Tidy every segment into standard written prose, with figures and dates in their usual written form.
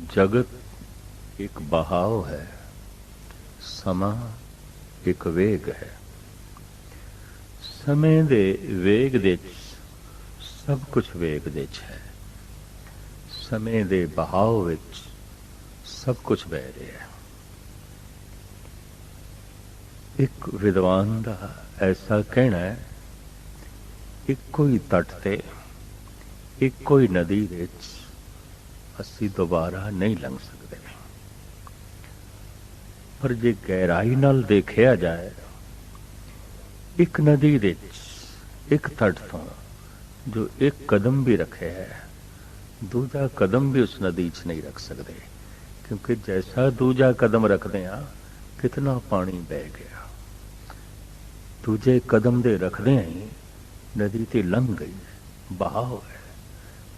जगत एक बहाव है, समा एक वेग है। समय दे वेग दे सब कुछ वेग दे है, समय दे बहाव विच सब कुछ बह रहा है। एक विद्वान का ऐसा कहना है, इक्को ही तट ते इक्को ही नदी विच असी दोबारा नहीं लंघ सकते। पर जे गहराई नाल देखिया जाए, एक नदी विच एक तट तो जो एक कदम भी रखे है, दूजा कदम भी उस नदी च नहीं रख सकते, क्योंकि जैसा दूजा कदम रखते हैं कितना पानी बह गया। दूजे कदम दे रखते ही नदी ते लंघ गई, बहाव है।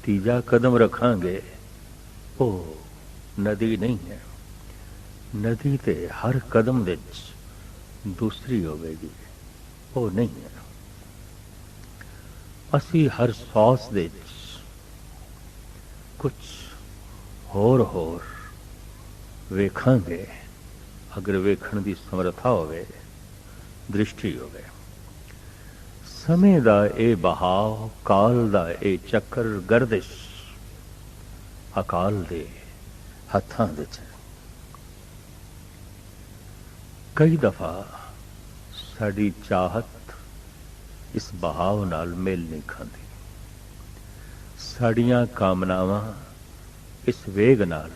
तीजा कदम रखांगे वो नदी नहीं है। नदी ते हर कदम विच दूसरी होवेगी, वो नहीं है। असी हर सांस दे कुछ होर वेखांगे, अगर वेखण दी समर्था होवे, दृष्टि होवे। समय दा ए बहाव, काल दा ए चक्कर गर्दिश अकाल दे हत्थां विच है। कई दफा साडी चाहत इस बहाव नाल मेल नहीं खाती, साड़ियां कामनावां इस वेग नाल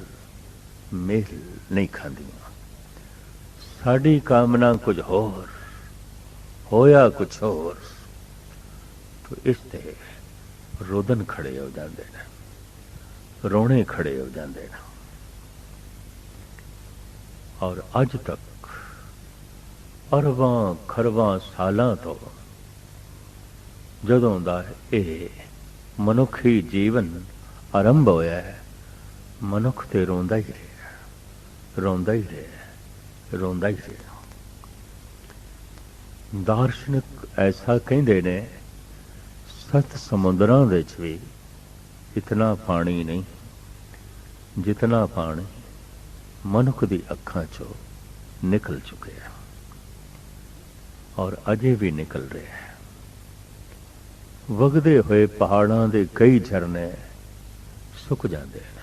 मेल नहीं खांदियां। साड़ी कामना कुछ होर, होया कुछ होर, तो इसते रोदन खड़े हो जाते हैं, रोने खड़े हो जाते हैं। और अज तक अरबां खरबां सालां तो जदों दा यह मनुखी जीवन आरंभ होया है, मनुख ते रोंदा ही रहा, रोंदा ही रहा, रोंदा ही रहा। दार्शनिक ऐसा कहते ने, सत समुद्रां विच भी इतना पानी नहीं जितना पानी मनुख दी अखां चों निकल चुके हैं और अजे भी निकल रहे हैं। वगदे हुए पहाड़ां दे कई झरने सुक जाते हैं,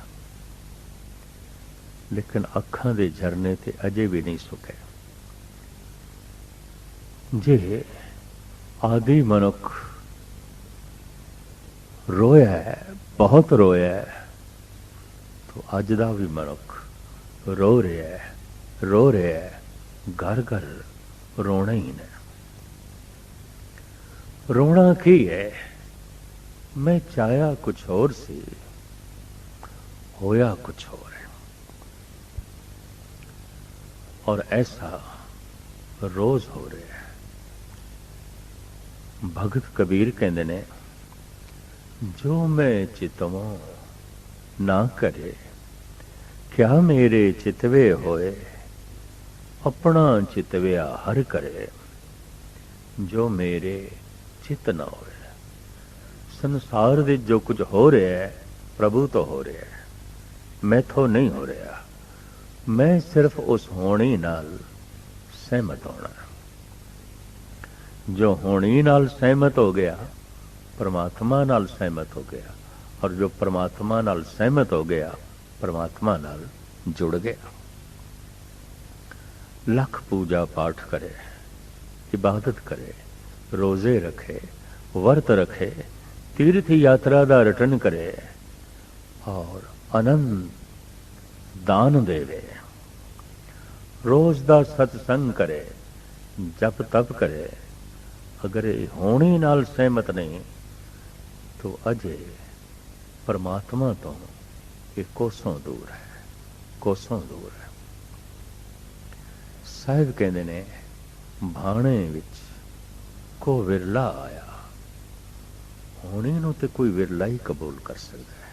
लेकिन अखां दे झरने ते अजे भी नहीं सुके। जे आदि मनुख रोया है, बहुत रोया है, तो अज दा भी मनुख रो रहा है, रो रहा है, घर घर रोना ही ने। रोना की है, मैं चाहया कुछ और सी, होया कुछ और है। और ऐसा रोज हो रहा है। भगत कबीर कहते ने, जो मैं चितवों ना करे, क्या मेरे चितवे होए, अपना चितव्या हर करे। जो मेरे चित ना होए। संसार दे जो कुछ हो रहा है, प्रभु तो हो रहा है, मैं तो नहीं हो रहा। मैं सिर्फ उस होनी नाल सहमत होना। जो होनी नाल सहमत हो गया, परमात्मा नाल सहमत हो गया, और जो परमात्मा नाल सहमत हो गया, परमात्मा नाल जुड़ गया। लख पूजा पाठ करे, इबादत करे, रोजे रखे, वर्त रखे, तीर्थ यात्रा दा रटन करे और अनंत दान देवे, रोज दा सत्संग करे, जप तप करे। अगर होनी नाल सहमत नहीं तो अजे परमात्मा तो ये कोसों दूर है, कोसों दूर है। साहिब कहते ने, भाणे विच को विरला आया। होनी नूं ते कोई विरला ही कबूल कर सकता है,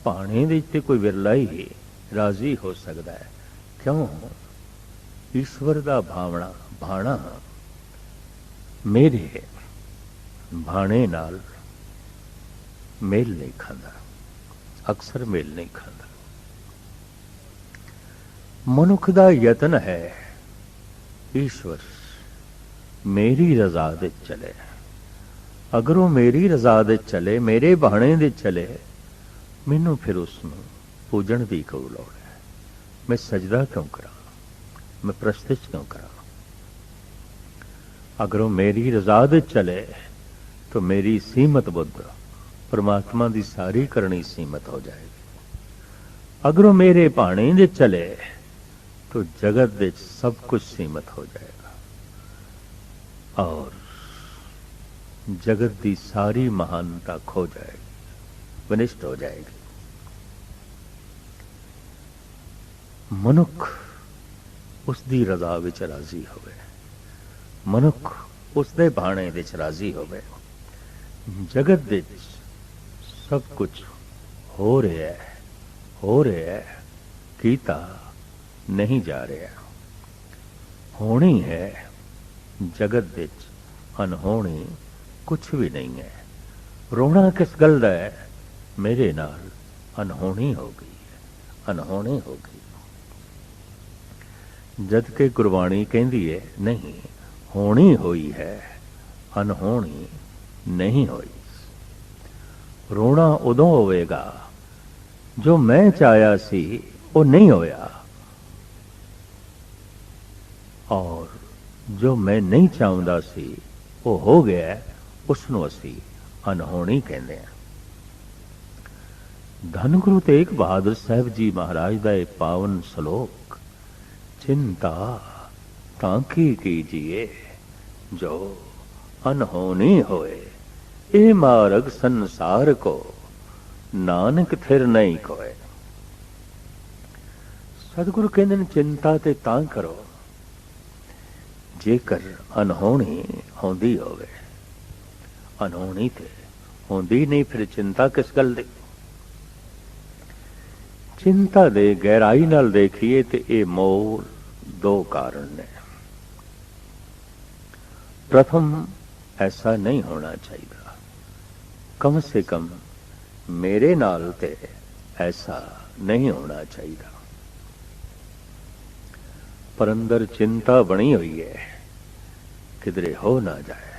भाणे विच ते कोई विरला ही राजी हो सकता है। क्यों? ईश्वर दा भाणा मेरे भाणे नाल मेल नहीं खांदा, अक्सर मेल नहीं खांदा। ਮਨੁੱਖ ਦਾ ਯਤਨ ਹੈ ਈਸ਼ਵਰ ਮੇਰੀ ਰਜ਼ਾ ਦੇ ਚਲੇ। ਅਗਰ ਉਹ ਮੇਰੀ ਰਜ਼ਾ ਦੇ ਚਲੇ, ਮੇਰੇ ਬਾਣੇ ਦੇ ਚਲੇ, ਮੈਨੂੰ ਫਿਰ ਉਸ ਨੂੰ ਪੂਜਣ ਦੀ ਕਿਉਂ ਲੋੜ ਹੈ? ਮੈਂ ਸਜਦਾ ਕਿਉਂ ਕਰਾਂ? मैं प्रस्तिश क्यों करा? अगर वो मेरी रजा दे चले तो मेरी सीमत बुद्ध परमात्मा की सारी करनी सीमत हो जाएगी। अगर वो मेरे भाणे दे चले तो जगत दे सब कुछ सीमत हो जाएगा और जगत की सारी महानता खो जाएगी, विनिष्ट हो जाएगी। मनुख उसकी रजा विच राजी होवे, मनुख उसदे भाणे विच राजी होवे। जगत विच सब कुछ हो रहा है, कीता नहीं जा रहा। होनी है जगत विच, अनहोनी कुछ भी नहीं है। रोना किस गल दा है? मेरे नाल अनहोनी हो गई है, अनहोनी हो गई। जद के गुरबाणी कहती है नहीं, होनी हुई है, अनहोनी नहीं हुई। रोना उदों होवेगा जो मैं चाहया सी वो नहीं होया, और जो मैं नहीं चाहता सी वो हो गया, उसनों असी अनहोनी कहते हैं। धन गुरु तेग बहादुर साहब जी महाराज का एक पावन श्लोक, चिंता तांकी कीजिए जो अनहोनी होए, ए मार्ग संसार को नानक थिर नहीं कोए। सतगुरु कहते हैं चिंता ते तां करो जेकर अनहोनी होंदी होवे। अनहोनी ते होंदी नहीं, फिर चिंता किस गल दी? चिंता दे गहराई नाल देखिए तो ये मूल दो कारण ने। प्रथम, ऐसा नहीं होना चाहिए, कम से कम मेरे नाल ते ऐसा नहीं होना चाहिए। पर अंदर चिंता बनी हुई है, किधरे हो ना जाए।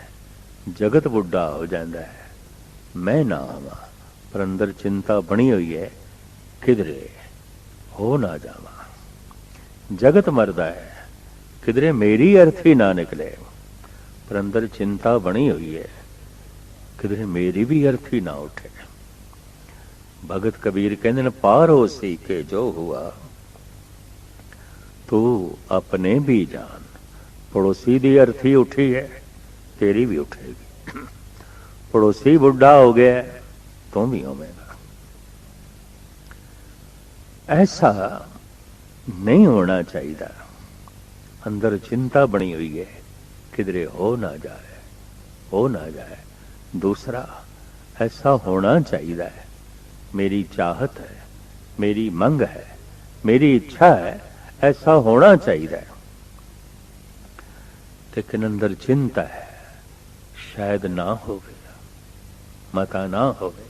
जगत बुढ़ा हो जाता है, मैं ना आवा, पर अंदर चिंता बनी हुई है, किधरे हो ना जावा। जगत मरदा है, किधरे मेरी अर्थी ना निकले, पर अंदर चिंता बनी हुई है, किधरे मेरी भी अर्थी ना उठे। भगत कबीर कहते न पारो सी के जो हुआ तू अपने भी जान। पड़ोसी दी अर्थी उठी है, तेरी भी उठेगी। पड़ोसी बुढ़ा हो गया, तू भी होवेगा। ऐसा नहीं होना चाहिए। अंदर चिंता बनी हुई है, किधरे हो ना जाए, हो ना जाए। दूसरा, ऐसा होना चाहिए, मेरी चाहत है, मेरी मंग है, मेरी इच्छा है, ऐसा होना चाहिए। लेकिन अंदर चिंता है, शायद ना होवे, मता ना होवे।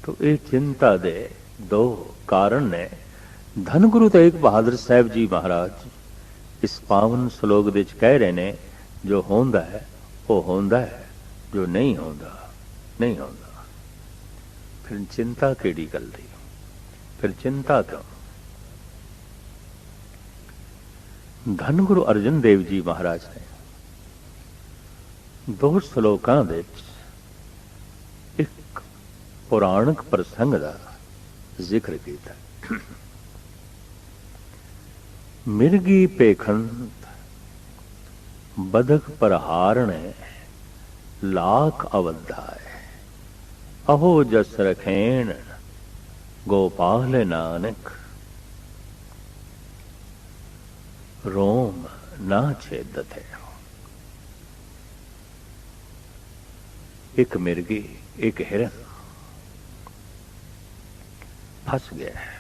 तो ये चिंता दे दो कारण ने। धन गुरु तेग बहादुर साहब जी महाराज इस पावन श्लोक विच कह रहे ने, जो होंदा है वो होंदा है, जो नहीं होंदा नहीं होंदा। फिर चिंता केड़ी गल दी? फिर चिंता क्यों? धन गुरु अर्जन देव जी महाराज ने दो श्लोकां विच एक पुराणक प्रसंग का जिक्र किया। मिर्गी पेखंत बदक प्रहारणे लाख अवधाय, अहो जस रखेण गोपाल नानक रोम ना छेदत है। एक मिर्गी, एक हिरन फस गया है।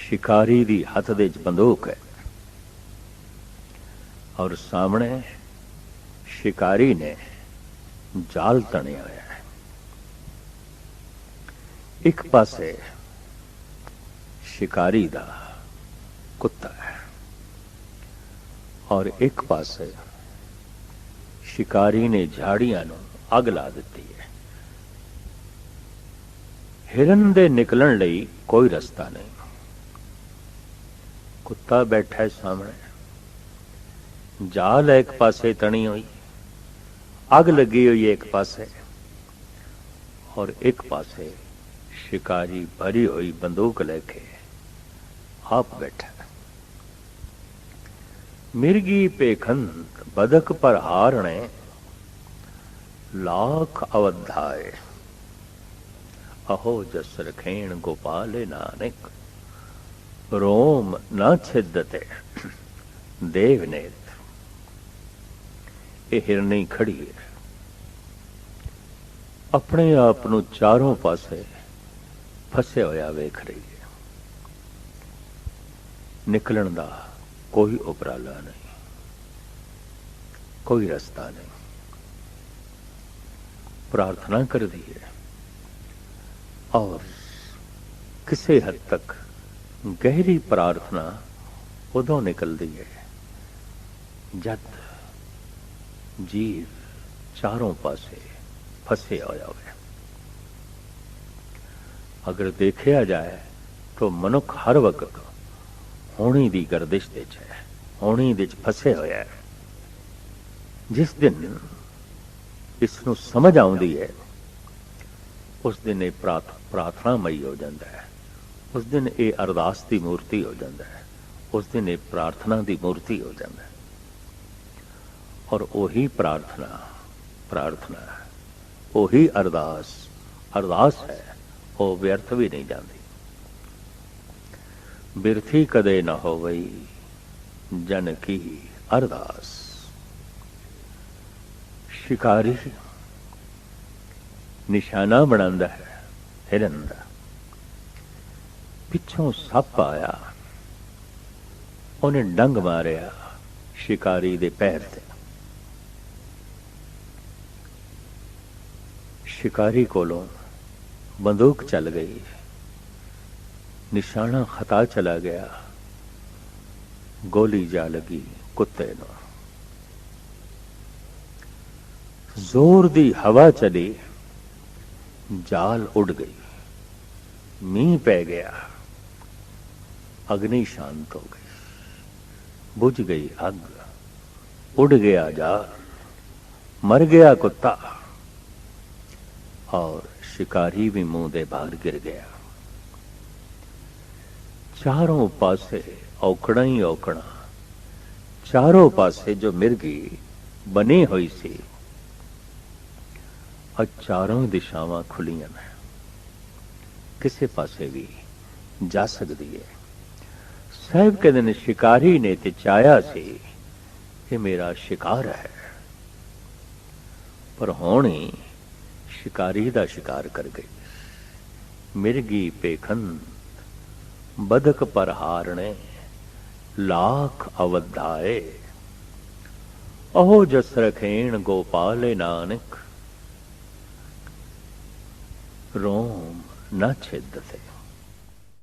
शिकारी दी हथ दे बंदूक है और सामने शिकारी ने जाल तणिया होया है। एक पासे शिकारी दा कुत्ता है और एक पासे शिकारी ने झाड़ियां ਨੂੰ ਅੱਗ ਲਾ ਦਿੱਤੀ ਹੈ। हिरन ਦੇ ਨਿਕਲਣ ਲਈ ਕੋਈ ਰਸਤਾ ਨਹੀਂ। ਕੁੱਤਾ ਬੈਠਾ ਸਾਹਮਣੇ, जाल एक पासे तनी हुई, अग लगी हुई एक पासे, और एक पासे शिकारी भरी हुई बंदूक लेके आप बैठा। मिर्गी पेखंत बदक पर हारणे लाख अवधाए, अहो जस रखेण गोपाले नानक, रोम न छिदते देव नेत्र। ਇਹ ਹਿਰਨੀ ਖੜੀ ਹੈ, ਆਪਣੇ ਆਪ ਨੂੰ ਚਾਰੋਂ ਪਾਸੇ ਫਸਿਆ ਹੋਇਆ ਵੇਖ ਰਹੀ ਹੈ। ਨਿਕਲਣ ਦਾ ਕੋਈ ਉਪਰਾਲਾ ਨਹੀਂ, ਕੋਈ ਰਸਤਾ ਨਹੀਂ। ਪ੍ਰਾਰਥਨਾ ਕਰਦੀ ਹੈ ਔਰ ਕਿਸੇ ਹੱਦ ਤੱਕ ਗਹਿਰੀ ਪ੍ਰਾਰਥਨਾ ਉਦੋਂ ਨਿਕਲਦੀ ਹੈ ਜਦ जीव चारों पासे फसे होया हुआ। अगर देखा जाए तो मनुख हर वक्त होनी दी गर्दिश दे है, होनी दे फसे होया है। जिस दिन इसनों समझ आउंदी है उस दिन ये प्रार्थनामयी हो जाता है, उस दिन ये अरदास की मूर्ति हो जाता है, उस दिन ये प्रार्थना की मूर्ति हो जाता है। और वही प्रार्थना प्रार्थना है, वही अरदास अरदास है, वो व्यर्थ भी नहीं जाती। बिरथी कदे न हो गई जन की अरदास। शिकारी निशाना बनांदा है हिरन दा, पिछों सप आया, उन्हें डंग मारिया शिकारी दे पैर ते। शिकारी कोलों बंदूक चल गई, निशाना खता चला गया, गोली जा लगी कुत्ते नो। जोर दी हवा चली, जाल उड़ गई, मींह पै गया, अग्नि शांत हो गई, बुझ गई आग, उड़ गया जाल, मर गया कुत्ता और शिकारी भी मुंह दे बाहर गिर गया। चारों पासे औकड़ा ही औकड़ा, चारों पासे जो मिर्गी बनी हुई सी, और चारों दिशावां खुलियां ने, किसी पासे भी जा सकती है। साहब के दिन शिकारी ने ते चाया सी कि मेरा शिकार है, पर होनी शिकारी दा शिकार कर गई। मिर्गी पेखंत बदक पर हारणे लाख अवधाए, अहो जस रखेण गोपाले नानक, रोम न छिदते।